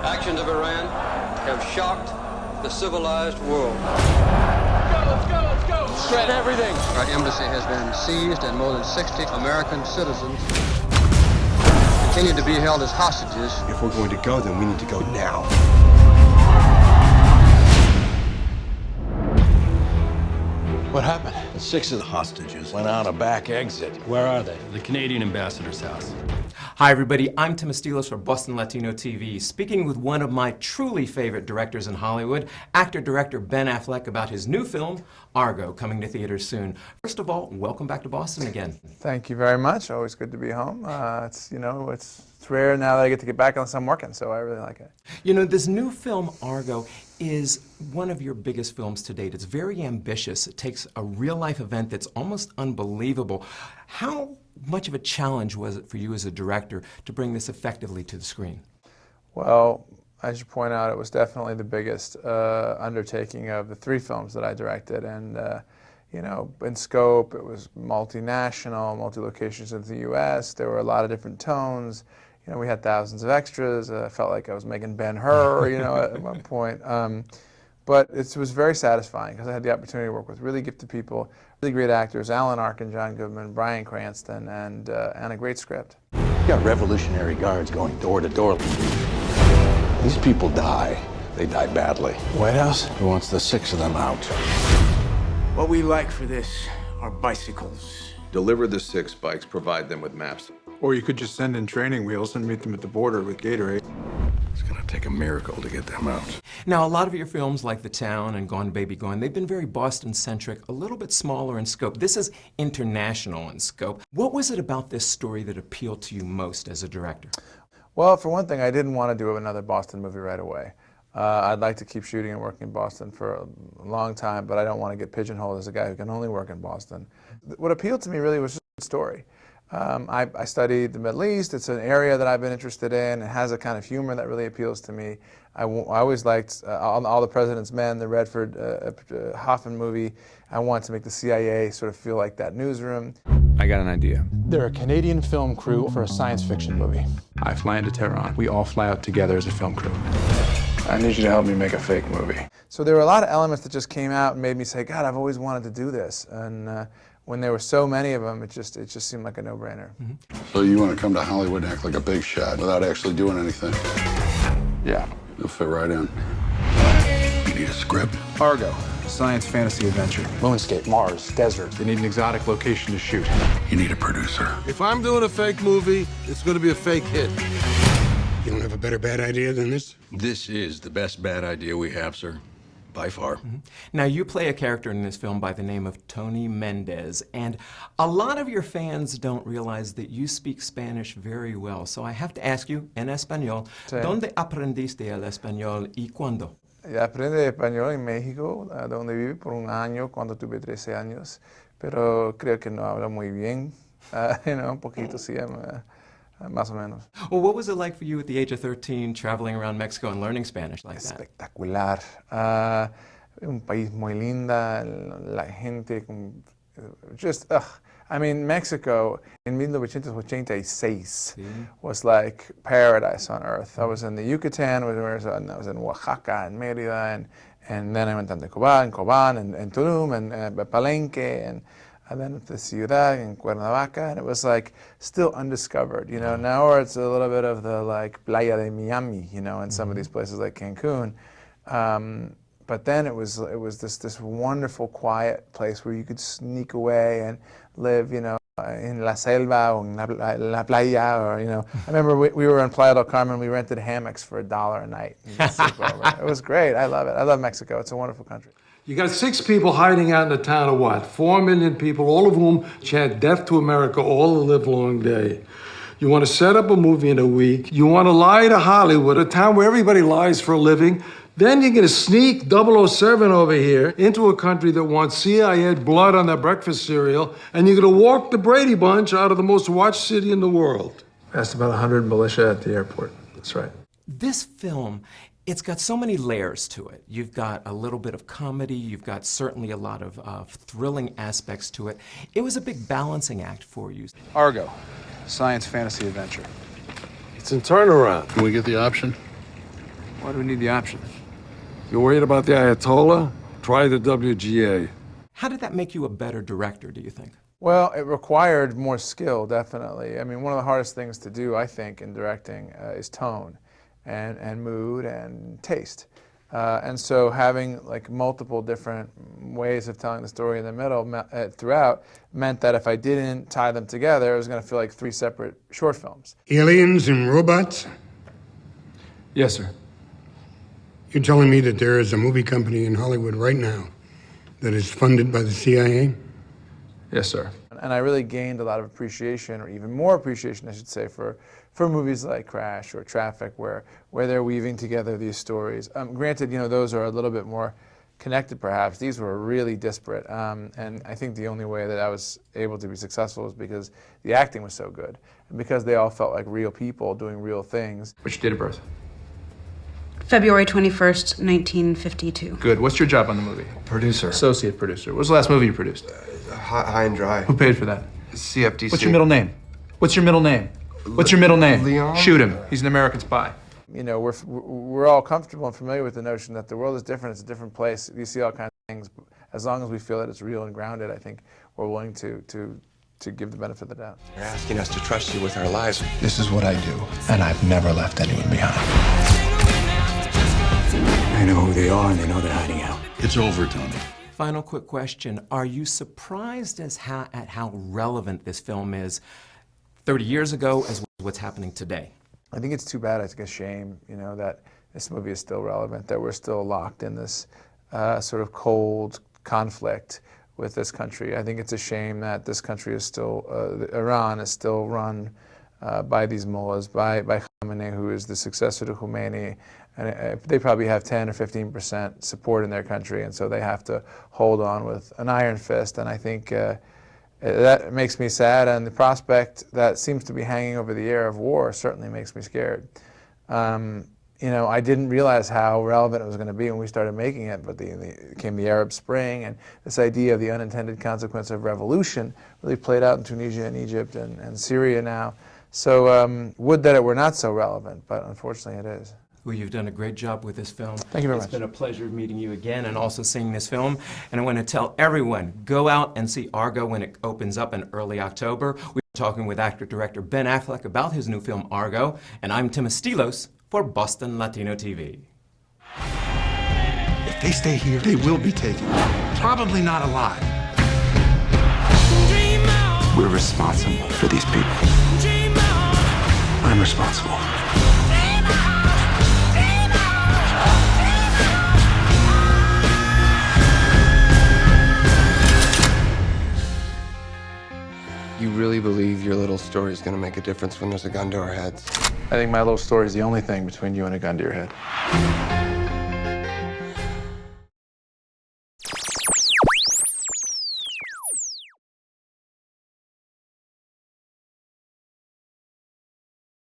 actions of Iran have shocked the civilized world. Let's go! Shred everything! Our embassy has been seized and more than 60 American citizens continue to be held as hostages. If we're going to go, then we need to go now. What happened? 6 of the hostages went out a back exit. Where are they? The Canadian ambassador's house. Hi everybody, I'm Tim Estiloz for Boston Latino TV, speaking with one of my truly favorite directors in Hollywood, actor-director Ben Affleck, about his new film, Argo, coming to theaters soon. First of all, welcome back to Boston again. Thank you very much. Always good to be home. It's rare now that I get to get back unless I'm working, so I really like it. You know, this new film, Argo, is one of your biggest films to date. It's very ambitious. It takes a real-life event that's almost unbelievable. How much of a challenge was it for you as a director to bring this effectively to the screen? Well, as you point out, it was definitely the biggest undertaking of the 3 films that I directed, and you know, in scope, it was multinational, multi-locations in the U.S. There were a lot of different tones. You know, we had thousands of extras. I felt like I was making Ben-Hur, you know, at one point. But it was very satisfying because I had the opportunity to work with really gifted people, really great actors, Alan Arkin, John Goodman, Bryan Cranston, and a great script. You got Revolutionary Guards going door to door. These people die. They die badly. White House? Who wants the 6 of them out? What we like for this are bicycles. Deliver the 6 bikes, provide them with maps. Or you could just send in training wheels and meet them at the border with Gatorade. It's gonna take a miracle to get them out. Now, a lot of your films, like The Town and Gone Baby Gone, they've been very Boston-centric, a little bit smaller in scope. This is international in scope. What was it about this story that appealed to you most as a director? Well, for one thing, I didn't want to do another Boston movie right away. I'd like to keep shooting and working in Boston for a long time, but I don't want to get pigeonholed as a guy who can only work in Boston. What appealed to me really was just the story. I studied the Middle East. It's an area that I've been interested in. It has a kind of humor that really appeals to me. I always liked all the President's Men, the Redford Hoffman movie. I wanted to make the CIA sort of feel like that newsroom. I got an idea. They're a Canadian film crew for a science fiction movie. I fly into Tehran. We all fly out together as a film crew. I need you to help me make a fake movie. So there were a lot of elements that just came out and made me say, God, I've always wanted to do this. And when there were so many of them, it just seemed like a no-brainer. So you want to come to Hollywood and act like a big shot without actually doing anything? Yeah. You'll fit right in. You need a script? Argo, science fantasy adventure. Moonscape, Mars, desert. They need an exotic location to shoot. You need a producer. If I'm doing a fake movie, it's going to be a fake hit. You don't have a better bad idea than this? This is the best bad idea we have, sir. By far. Now, you play a character in this film by the name of Tony Mendez, and a lot of your fans don't realize that you speak Spanish very well. So I have to ask you, en español, Sí. ¿Dónde aprendiste el español y cuándo? Aprendí español en México, donde viví por un año cuando tuve 13 años, pero creo que no hablo muy bien, un poquito sí, más o menos. Well, what was it like for you at the age of 13 traveling around Mexico and learning Spanish like that? Espectacular. Un país muy linda, la gente, just, I mean, Mexico in 1986 was like paradise on earth. I was in the Yucatan, I was in Oaxaca and Mérida, and then I went down to Cobán, and Tulum, and Palenque, and then the Ciudad in Cuernavaca, and it was like still undiscovered, you know. Now it's a little bit of the like Playa de Miami, you know, in some of these places like Cancun. But then it was this wonderful, quiet place where you could sneak away and live, you know, in La Selva or in La Playa, or, you know. I remember we were in Playa del Carmen, we rented hammocks for $1 a night. It was great. I love it. I love Mexico. It's a wonderful country. You got 6 people hiding out in a town of what? 4 million people, all of whom chant death to America all the livelong day. You want to set up a movie in a week. You want to lie to Hollywood, a town where everybody lies for a living. Then you're going to sneak 007 over here into a country that wants CIA blood on their breakfast cereal, and you're going to walk the Brady Bunch out of the most watched city in the world. That's about 100 militia at the airport. That's right. This film, it's got so many layers to it. You've got a little bit of comedy, you've got certainly a lot of thrilling aspects to it. It was a big balancing act for you. Argo, science fantasy adventure. It's in turnaround. Can we get the option? Why do we need the option? If you're worried about the Ayatollah, try the WGA. How did that make you a better director, do you think? Well, it required more skill, definitely. I mean, one of the hardest things to do, I think, in directing is tone and mood and taste. And so having like multiple different ways of telling the story in the middle throughout meant that if I didn't tie them together, it was going to feel like 3 separate short films. Aliens and robots? Yes, sir. You're telling me that there is a movie company in Hollywood right now that is funded by the CIA? Yes, sir. And I really gained a lot of appreciation, or even more appreciation, I should say, for movies like Crash or Traffic, where they're weaving together these stories. Granted, you know, those are a little bit more connected, perhaps. These were really disparate, and I think the only way that I was able to be successful was because the acting was so good, and because they all felt like real people doing real things. What's your date of birth? February 21st, 1952. Good. What's your job on the movie? Producer. Associate producer. What's the last movie you produced? High and Dry. Who paid for that? CFTC. What's your middle name? What's your middle name? What's your middle name? Leon? Shoot him. He's an American spy. You know, we're all comfortable and familiar with the notion that the world is different, it's a different place. You see all kinds of things. As long as we feel that it's real and grounded, I think we're willing to give the benefit of the doubt. You're asking us to trust you with our lives. This is what I do, and I've never left anyone behind. I know who they are, and they know they're hiding out. It's over, Tony. Final quick question. Are you surprised at how relevant this film is 30 years ago as well as what's happening today? I think it's too bad. I think it's a shame, you know, that this movie is still relevant, that we're still locked in this sort of cold conflict with this country. I think it's a shame that this country is still, Iran is still run by these mullahs, by Khamenei, who is the successor to Khomeini. And they probably have 10 or 15% support in their country, and so they have to hold on with an iron fist. And I think that makes me sad, and the prospect that seems to be hanging over the air of war certainly makes me scared. You know, I didn't realize how relevant it was going to be when we started making it, but came the Arab Spring, and this idea of the unintended consequence of revolution really played out in Tunisia and Egypt and Syria now. So would that it were not so relevant, but unfortunately it is. Well, you've done a great job with this film. Thank you very much. It's been a pleasure meeting you again and also seeing this film. And I want to tell everyone, go out and see Argo when it opens up in early October. We're talking with actor-director Ben Affleck about his new film, Argo. And I'm Tim Estiloz for Boston Latino TV. If they stay here, they will be taken. Probably not alive. We're responsible for these people. I'm responsible. You really believe your little story is going to make a difference when there's a gun to our heads? I think my little story is the only thing between you and a gun to your head.